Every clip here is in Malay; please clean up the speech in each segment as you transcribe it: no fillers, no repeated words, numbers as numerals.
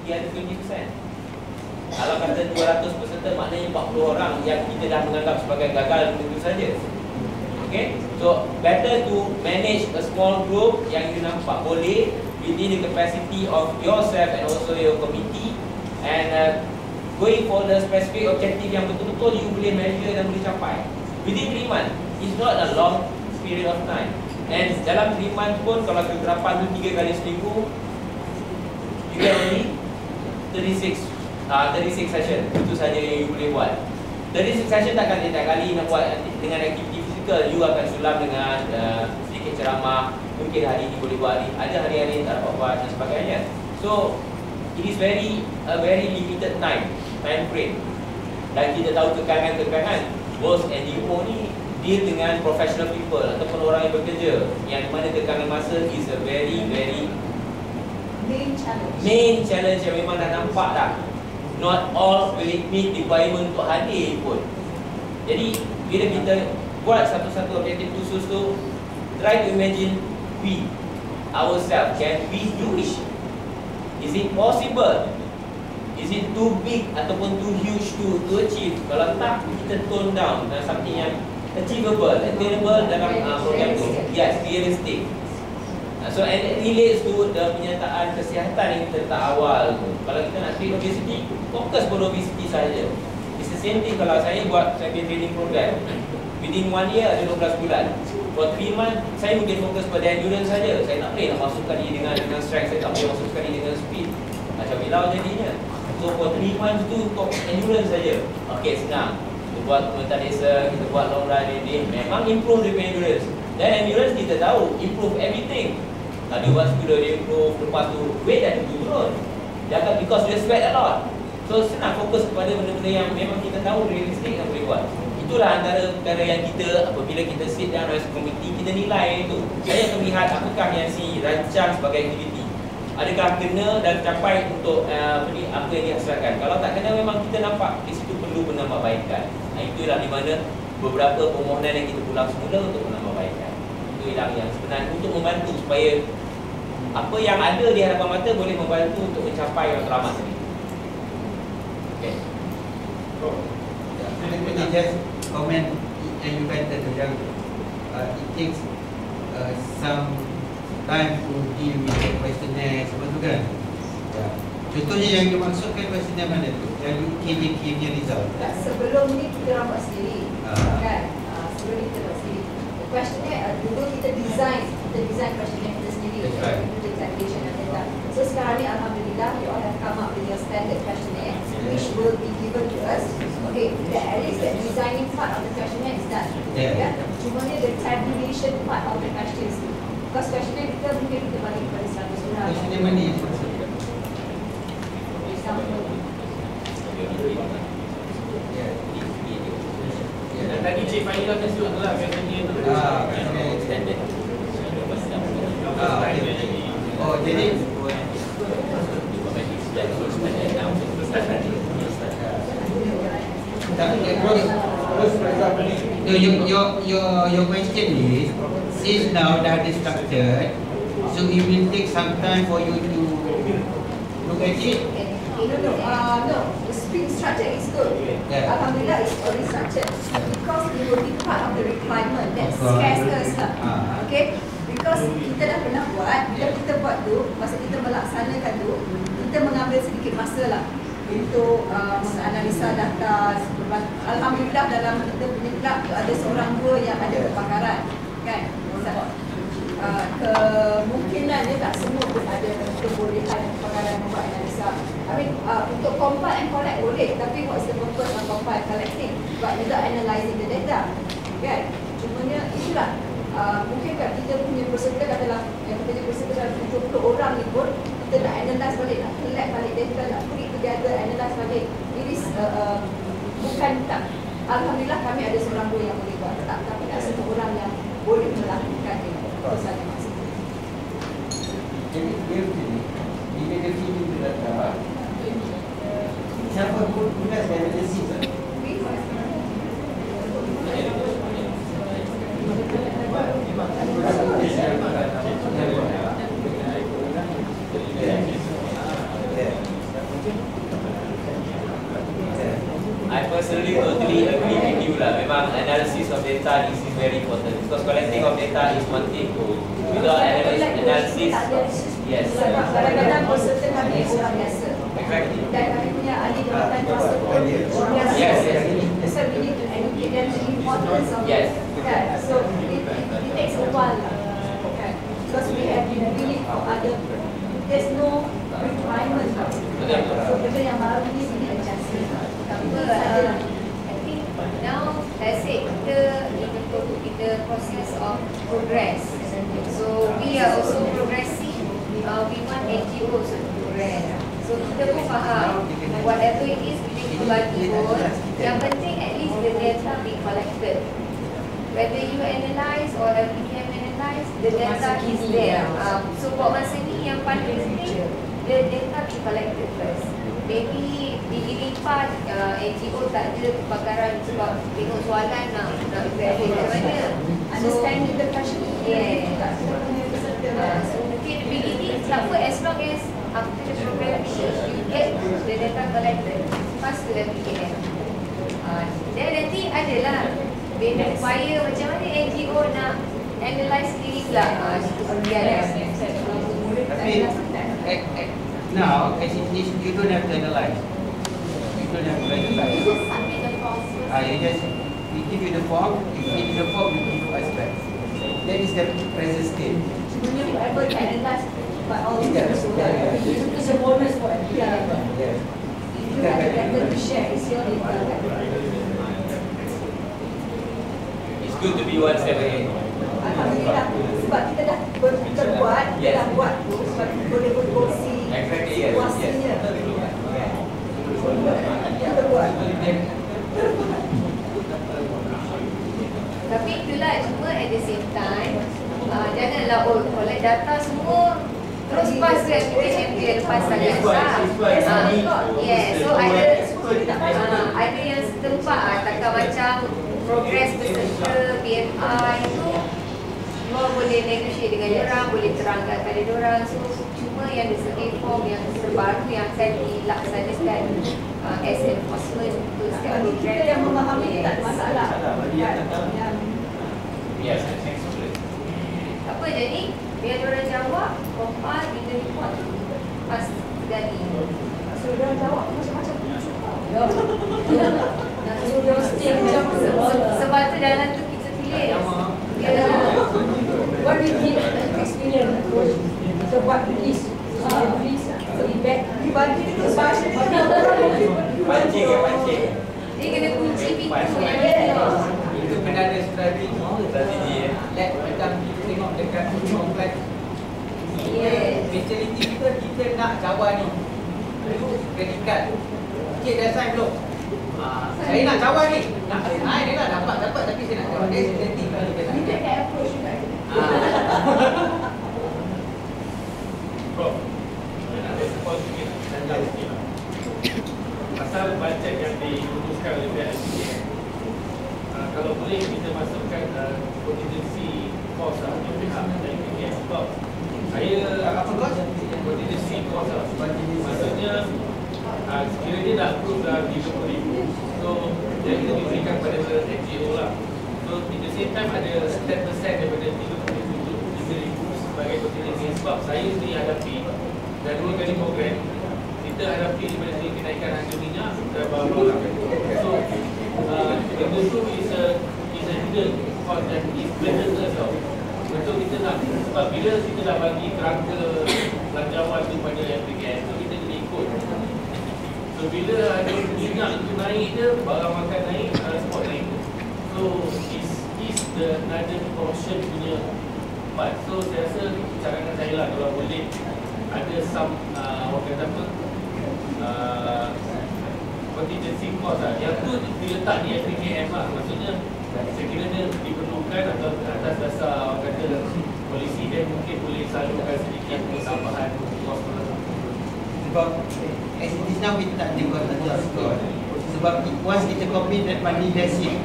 dia ada 20%. Kalau kata 200 peserta, maknanya 40 orang yang kita dah menganggap sebagai gagal begitu saja. Okay, so better to manage a small group yang you nampak boleh within the capacity of yourself and also your committee, and going for the specific objective yang betul-betul you boleh measure dan boleh capai within 3 months. It's not a long period of time. And dalam 3 months pun kalau kegerapan tu 3 kali seminggu, you get only 36 session. Itu saja yang you boleh buat. 36 session takkan tiap kali nak buat dengan aktiviti fizikal. You akan sulam dengan sedikit ceramah. Mungkin hari ini boleh buat, ada hari-hari yang tak dapat buat dan sebagainya. So it is a very limited time frame. Dan kita tahu kekangan-kekangan bos NGO ni deal dengan professional people ataupun orang yang bekerja, yang mana kekangan masa is a very main challenge yang memang dah nampak dah. Not all will meet requirement untuk hadir pun. Jadi bila kita buat satu-satu objektif khusus tu, try to imagine we ourselves, can we do it? Is it possible? Is it too big ataupun too huge to achieve? Kalau tak, kita tone down something yang achievable, attainable dalam program tu. Yes, realistic. So and it relates to the penyataan kesihatan yang kita letak awal tu. Kalau kita nak treat obesity, fokus pada obesity saja. It's the same thing kalau saya buat champion training program. Within 1 year ada 12 bulan. For 3 months, saya mungkin fokus pada endurance saja. Saya tak boleh nak masukkan dia dengan strength, saya tak boleh masukkan dia dengan speed. Macam bilau jadinya. So for 3 months tu untuk endurance saja. Okay, senang. Kita buat komentar desa, kita buat long run ini, memang improve the endurance. Dan endurance kita tahu, improve everything. Dia buat segera dia improve, lepas tu weight dah turun. Dia akan, because dia sweat a lot. So senang fokus kepada benda-benda yang memang kita tahu realistik yang boleh buat. Itulah antara perkara yang kita, apabila kita sit down as committee, kita nilai itu. Saya akan lihat apakah yang si rancang sebagai aktiviti, adakah kena dan capai untuk apa yang dihasilkan. Kalau tak kena, memang kita nampak di situ perlu penambahbaikan. Itulah di mana beberapa permohonan yang kita pulang semula untuk penambahbaikan. Itu yang sebenarnya untuk membantu supaya apa yang ada di hadapan mata boleh membantu untuk mencapai matlamat ini. Okay. Let just comment yang you kata tu yang it takes some time to deal with the questionnaire sebab tu kan. Contohnya yang dimaksudkan questionnaire mana tu? Yang KJK punya result. Sebelum ni kita orang buat sendiri, kan? Sebelum ni kita buat sendiri. Questionnaire dulu kita design questionnaire kita sendiri. Right. Examination and data. So sekarang ni alhamdulillah you all have come up with your standard questionnaire which will be given to us. Okay, at least the designing part of the questionnaire is done. Yeah. Cuma ni the tabulation part of the questions. Because questionnaire kita mungkin kita bagi kepada 100 orang. Questionnaire mana yang maksudkan? Dan tadi Cik Fahila kasi waktu lah questionnaire tu. Standard. Oh, jadi your question is, since now that is structured, so it will take some time for you to look at it. No. The spring structure is good. Yeah. Alhamdulillah, it's already structured because it will be part of the requirement that scares us lah. Okay. Because kita dah pernah buat, bila kita buat tu, masa kita melaksanakan tu, kita mengambil sedikit masa lah untuk menganalisa data. Alhamdulillah dalam kita punya kelab ada seorang dua yang ada kepakaran, kan? Kemungkinan dia tak semua pun ada kebolehan kepakaran membuat analisa. I mean, untuk compile and collect boleh, tapi what's the purpose of compile collecting but without analysing the data, kan? Cumanya itulah. Mungkin kat kita punya peserta katalah yang kita punya peserta dalam 70 orang ni pun kita nak analyse balik, nak collect balik data, nak put it together, analyse balik. It is bukan tak. Alhamdulillah kami ada seorang dua yang boleh buat, tapi tak semua orang yang boleh melakukan itu. Itu saja maksudnya. Jadi dia begini, bila dia feed itu data, siapa pun guna saya analysis lah. necessarily totally agree with you lah. Memang analysis of data is very important because collecting of data is one thing. Without analysis, yes. Kadang-kadang peserta kami orang biasa. Exactly. Dan kami punya ahli jawatan kuasa pun orang biasa. Yes. So we need to educate them the importance of Yes. kan. So it takes a while lah. Kan. Because we have been doing it for other. There's no requirement. So benda yang baru ni we need adjustment. I think now let's say kita process of progress. So we are also progressing. We want NGOs to progress. So kita pun faham whatever it is kita bagi pun, yang penting at least the data be collected. Whether you analyse or LPKM analyse, the data is there. So buat masa ni yang paling penting, the data be collected first. Maybe beginning part NGO tak ada kebakaran sebab tengok soalan nak evaluate macam mana. Understanding the question. Yeah. So mungkin the beginning selama as long as after the programming you get the data collected, pass to LPKM. Then nanti adalah upaya macam mana NGO nak analyse sendiri pula. Tapi now, as it is, you don't have to analyze. You don't have to analyze. You just, we give you the form, you fill in the form, you give us back. That is the present state. Sebenarnya we able to analyze by all of Yeah. this. So it's a bonus for it. Yeah. If you have the data to share, it's your data. It's good to be one step ahead. Alhamdulillah, sebab kita dah berbuat, kita dah buat tu, sebab kita boleh berkongsi Exactly, yes, situasinya. yes. Kita buat. Tapi itulah, cuma at the same time janganlah collect data semua terus pas ke MPM dia lepas sangat so ada yang setempat takkan macam progress peserta BMI itu semua boleh negotiate dengan diorang, boleh terangkan pada diorang. So cuma yang the survey form yang terbaru yang saya dilaksanakan as enforcement untuk setiap Bagi program kita yang memahami tak ada masalah. Yes. apa jadi biar diorang jawab, compile, kita report pas jadi. So dia jawab macam-macam so dia stick macam Sebab tu dalam tu kita tulis what we did experience approach. So what release so back dibagi itu bahasa Pancing ke pancing? dia kena kunci pintu Itu kena ada strategi. Strategi ya. Let macam kita tengok dekat kompleks. Speciality kita nak cawan ni. Predikat. Cik dah sign belum? Saya nak cawan ni. Dia dah dapat tapi saya nak cawan. Dia sensitif kalau dia tak. kita kayak approach juga. Prof, nak respon sikit, tanya sikit lah. Pasal bajet yang dirumuskan oleh pihak LPKM, kalau boleh kita masukkan contingency cost lah untuk pihak LPKM. Sebab saya Apa kos? contingency cost lah. Maksudnya sekiranya nak approve dah 30,000, so dia kita diberikan kepada NGO lah. So at the same time ada 10% daripada 30,000 sebagai contingency. Sebab saya sendiri hadapi dah 2 kali program, kita hadapi daripada segi kenaikan harga minyak dan bahan-bahan. So benda tu is a hidden cost dan is blatant tau. Betul kita nak, sebab bila kita dah bagi kerangka belanjawan tu pada LPKM, so kita kena ikut. So bila ada minyak itu naik je, barang makan naik, transport naik. So is the another portion punya part. So saya rasa carangan saya lah kalau boleh ada some orang kata apa contingency cost lah. Yang tu diletak di LPKM lah. Maksudnya sekiranya diperlukan atau atas dasar orang kata polisi, dan mungkin boleh salurkan sedikit tambahan kos lah. Sebab as it is now kita tak ada kos. Sebab once kita commit that money that's it.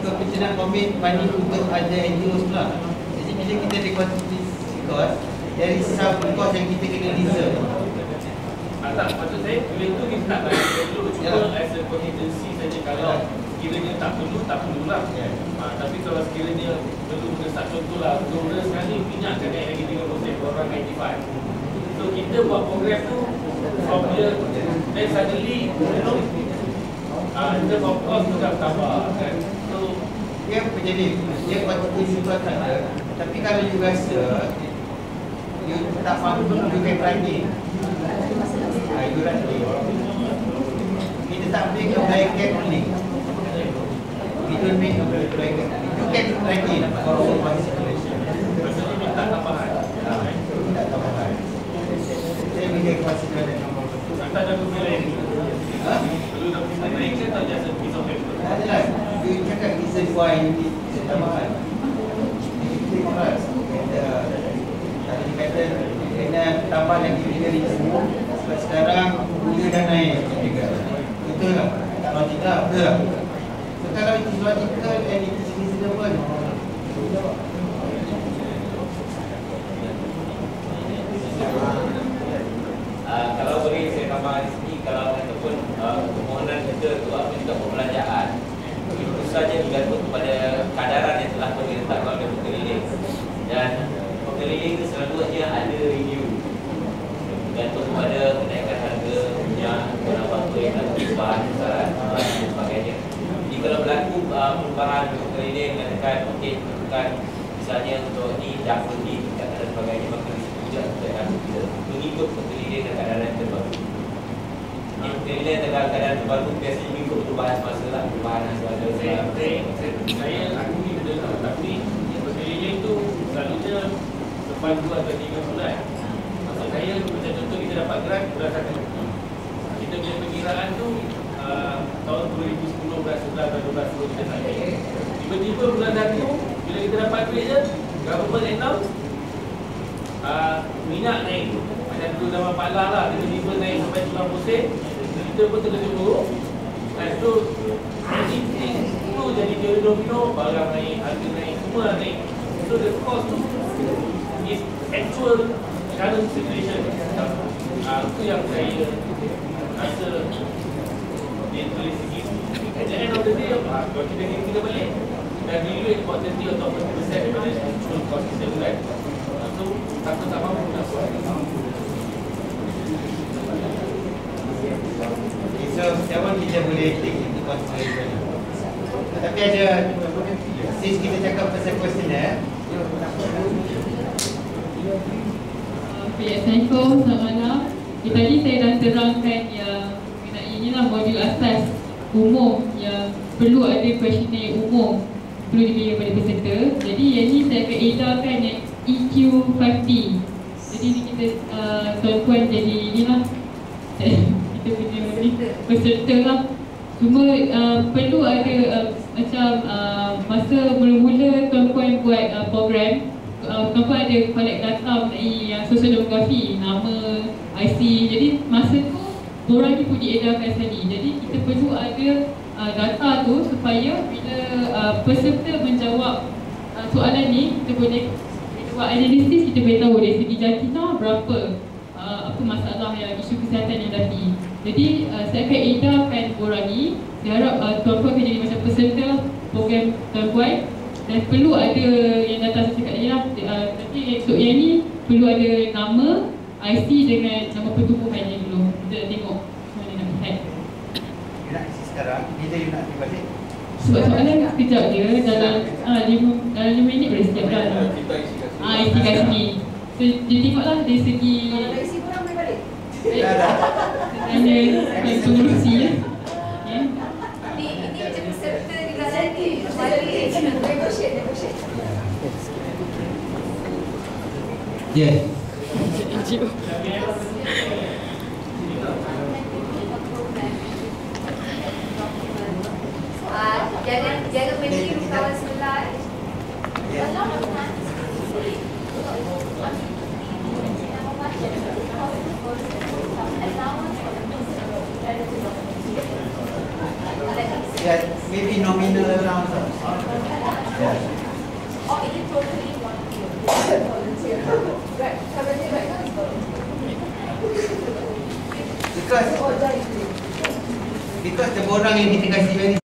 Kalau kita nak commit money untuk ada NGOs pula. Jadi bila kita ada contingency cost, there is some cost yang kita kena reserve. Tak, maksud saya bila tu kita tak bayar dulu, cuma as a contingency saja. Kalau sekiranya tak perlu lah. Tapi kalau sekiranya perlu mendesak, contohlah Gelora sekali minyak akan naik lagi 30%, orang 95. So kita buat program tu from here, then suddenly in terms of cost juga tambah kan. So dia menjadi dia contingency tu tak ada. Tapi kalau you rasa you tak mampu, you can running. You running. Kita tak boleh ke blanket only. We don't make a blanket. You can running for one situation. maksudnya minta tambahan. Tak tambahan. Saya boleh consider that nombor tu. Kita ada pilihan. Perlu nak naik ke tak just a piece of paper. Adalah, you cakap reason why you need tambahan. Kita keras. Kalau dikata kena tambah lagi dari semua, sebab sekarang gula dah naik juga. Betul tak? Kalau tidak, betul tak? So kalau it is logical and it is reasonable, kalau boleh saya tambah di sini, kalau ataupun permohonan kita tu apa juga pembelanjaan itu saja bergantung kepada kadaran yang telah diletakkan oleh pengeliling, dan pengeliling itu selalunya ada review bergantung kepada kenaikan harga minyak, apa yang berlaku bahan besaran dan sebagainya. Jadi kalau berlaku perubahan pengeliling mengatakan okey perlukan misalnya untuk ni dapur ni dan sebagainya, maka disitu juga kita akan mengikut pengeliling dan keadaan yang terbaru. Pengeliling dengan keadaan terbaru biasanya mengikut perubahan semasa lah, perubahan hasil ada. Saya akui betul tu, tapi pengeliling tu selalunya lepas 2 atau 3 bulan. Maksud saya macam contoh kita dapat grant berdasarkan kita punya perkiraan tu tahun 2010 bulan 11 dan 12 kita sampai. Tiba-tiba bulan 1 bila kita dapat duit je, government announce minyak naik. Macam dulu zaman Pak Lah lah, tiba-tiba naik sampai 90%, kita pun terkejut. So itu jadi teori domino, barang naik, harga naik, semua naik. So the cost tu is actual current situation. Itu yang saya rasa dari segi at the end of the day, kalau kita kira balik dan evaluate about 30 atau 40% daripada actual cost kita kan, so takut tak mampu nak buat. so siapa kita boleh take into consideration. Tapi ada, since kita cakap pasal questionnaire, Assalamualaikum, selamat malam. Tadi saya dah terangkan yang mengenai inilah modul asas umum yang perlu ada questionnaire umum perlu diberi kepada peserta. Jadi yang ni saya akan edarkan yang EQ5T. Jadi ni kita tuan-tuan jadi inilah kita punya peserta lah. Cuma perlu ada macam masa mula-mula tuan-tuan buat program, tuan-tuan ada collect data mengenai yang sosiodemografi, nama, IC. Jadi masa tu borang ni pun diedarkan sekali. Jadi kita perlu ada data tu supaya bila peserta menjawab soalan ni, kita boleh buat analisis, kita boleh tahu dari segi jantina berapa apa masalah yang isu kesihatan yang dihadapi. Jadi saya akan edarkan borang ni. Saya harap tuan-tuan akan jadi macam peserta program tuan-tuan, dan perlu ada yang data saya cakap tadi lah. Tapi esok yang ni perlu ada nama, IC dengan nama pertubuhan yang dulu. Kita nak tengok mana nak lihat. you nak isi sekarang, bila you nak pergi balik? Sebab soalan sekejap je, dalam 5 minit boleh siap dah. Isi kat sini. So dia tengoklah dari segi Kalau dah isi korang boleh balik. tanya solusi ya. Ini macam peserta dengan nanti Negotiate. Yes. Jangan meniru kawan sebelah. Yeah, maybe nominal around. Yeah. Or is it totally volunteer? Right, currently right now is volunteer. because Oh, jadi. orang yang kita kasih